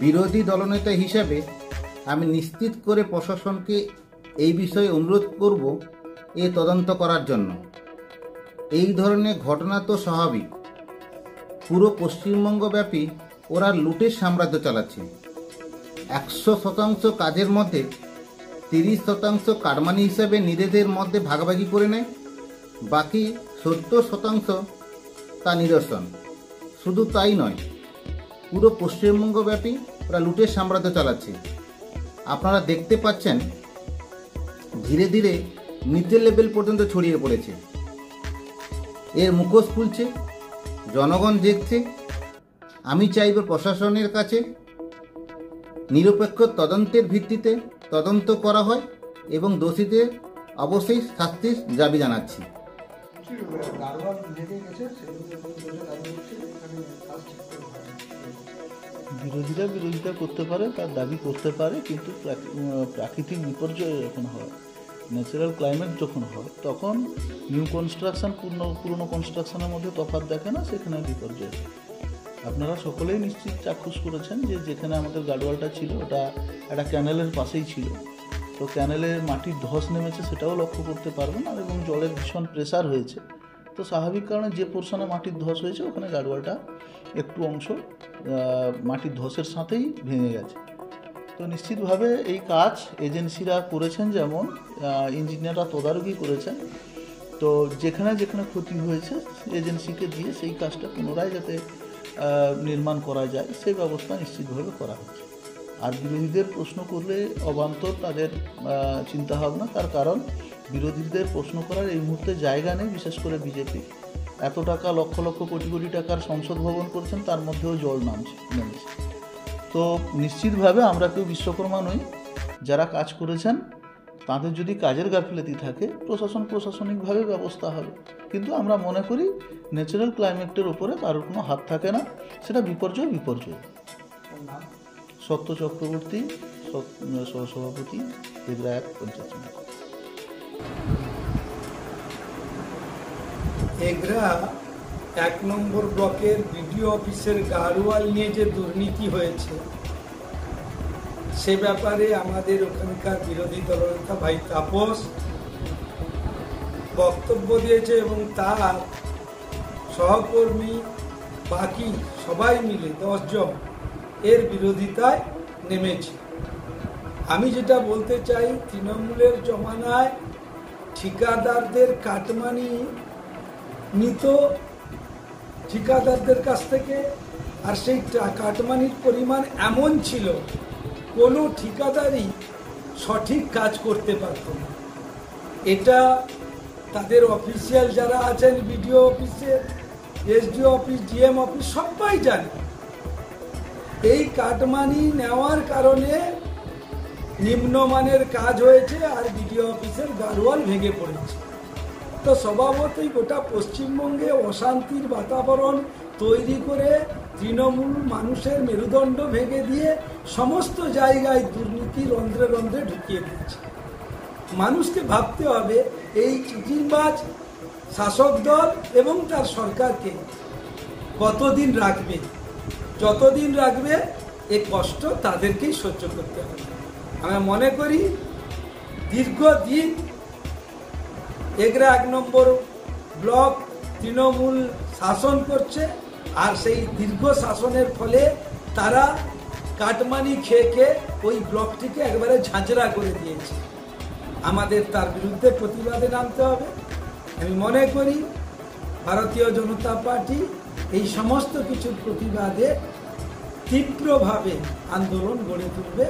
বিরোধী দলনেতা হিসেবে আমি নিশ্চিত করে প্রশাসনকে এই বিষয়ে অনুরোধ করব এ তদন্ত করার জন্য। এই ধরনের ঘটনা তো স্বাভাবিক। পুরো পশ্চিমবঙ্গব্যাপী ওরা লুটের সাম্রাজ্য চালাচ্ছে। 100% কাজের মধ্যে 30% কাটমানি হিসেবে নিজেদের মধ্যে ভাগাভাগি করে নেয়, বাকি 70% তা নিদর্শন। শুধু তাই নয়, পুরো পশ্চিমবঙ্গব্যাপী ওরা লুটের সাম্রাজ্য চালাচ্ছে। আপনারা দেখতে পাচ্ছেন ধীরে ধীরে নিচের লেভেল পর্যন্ত ছড়িয়ে পড়েছে। এর মুখোশ খুলছে, জনগণ দেখছে। আমি চাইব প্রশাসনের কাছে নিরপেক্ষ তদন্তের ভিত্তিতে তদন্ত করা হয় এবং দোষীদের অবশ্যই শাস্তির দাবি জানাচ্ছি। বিরোধীরা বিরোধিতা করতে পারে, তার দাবি করতে পারে, কিন্তু প্রাকৃতিক বিপর্যয় যখন হয়, ন্যাচারাল ক্লাইমেট যখন হয়, তখন নিউ কনস্ট্রাকশন পুরনো কনস্ট্রাকশনের মধ্যে তফাৎ দেখে না, সেখানে বিপর্যয়। আপনারা সকলেই নিশ্চিত চাক্ষুষ করেছেন যে যেখানে আমাদের গার্ডওয়ালটা ছিল ওটা একটা ক্যানেলের পাশেই ছিল। তো ক্যানেলে মাটির ধস নেমেছে সেটাও লক্ষ্য করতে পারবেন, আর এবং জলের ভীষণ প্রেসার হয়েছে। তো স্বাভাবিক কারণে যে পোর্শনে মাটির ধস হয়েছে ওখানে গার্ডওয়ালটা একটু অংশ মাটির ধসের সাথেই ভেঙে গেছে। তো নিশ্চিতভাবে এই কাজ এজেন্সিরা করেছেন, যেমন ইঞ্জিনিয়াররা তদারকি করেছেন। তো যেখানে যেখানে ক্ষতি হয়েছে এজেন্সিকে দিয়ে সেই কাজটা পুনরায় যাতে নির্মাণ করা যায় সেই ব্যবস্থা নিশ্চিতভাবে করা হচ্ছে। আর বিরোধীদের প্রশ্ন করলে অবান্তর তাদের চিন্তাভাবনা, তার কারণ বিরোধীদের প্রশ্ন করার এই মুহূর্তে জায়গা নেই। বিশেষ করে বিজেপি এত টাকা, লক্ষ লক্ষ কোটি কোটি টাকার সংসদ ভবন করছেন, তার মধ্যেও জল নেমেছে। তো নিশ্চিতভাবে আমরা কেউ বিশ্বকর্মা নই। যারা কাজ করেছেন তাদের যদি কাজের গাফিলতি থাকে, প্রশাসনিকভাবে ব্যবস্থা হবে। কিন্তু আমরা মনে করি ন্যাচারাল ক্লাইমেটের ওপরে কারোর কোনো হাত থাকে না, সেটা বিপর্যয়। সত্য চক্রবর্তী, সহসভাপতি, এগরা 1 পঞ্চায়েত সমিতি। এগরা 1 নম্বর ব্লকের বিডিও অফিসের গাড়ওয়াল নিয়ে যে দুর্নীতি হয়েছে সে ব্যাপারে আমাদের ওখানকার বিরোধী দলনেতা ভাই তাপস বক্তব্য দিয়েছে এবং তার সহকর্মী বাকি সবাই মিলে 10 জন এর বিরোধিতায় নেমেছে। আমি যেটা বলতে চাই, তৃণমূলের জমানায় ঠিকাদারদের কাটমানি নিত ঠিকাদারদের কাছ থেকে, আর সেই কাটমানির পরিমাণ এমন ছিল কোনো ঠিকাদারই সঠিক কাজ করতে পারত না। এটা তাদের অফিসিয়াল যারা আছেন, বিডিও অফিসে, এসডিও অফিস, ডিএম অফিস, সবাই জানে। এই কাটমানি নেওয়ার কারণে নিম্নমানের কাজ হয়েছে আর বিডিও অফিসের গাড়ওয়াল ভেঙে পড়েছে। তো স্বভাবতই গোটা পশ্চিমবঙ্গে অশান্তির বাতাবরণ তৈরি করে তৃণমূল মানুষের মেরুদণ্ড ভেঙে দিয়ে সমস্ত জায়গায় দুর্নীতি রন্ধ্রে রন্ধ্রে ঢুকিয়ে দিয়েছে। মানুষকে ভাবতে হবে এই চিটিংবাজ শাসক দল এবং তার সরকারকে কতদিন রাখবে। যতদিন রাখবে এ কষ্ট তাদেরকেই সহ্য করতে হবে। আমি মনে করি দীর্ঘদিন এগরা 1 নম্বর ব্লক তৃণমূল শাসন করছে, আর সেই দীর্ঘ শাসনের ফলে তারা কাটমানি খেয়ে খেয়ে ওই ব্লকটিকে একবারে ঝাঁঝরা করে দিয়েছে। আমাদের তার বিরুদ্ধে প্রতিবাদে নামতে হবে। আমি মনে করি ভারতীয় জনতা পার্টি এই সমস্ত কিছুর প্রতিবাদে তীব্রভাবে আন্দোলন গড়ে তুলবে।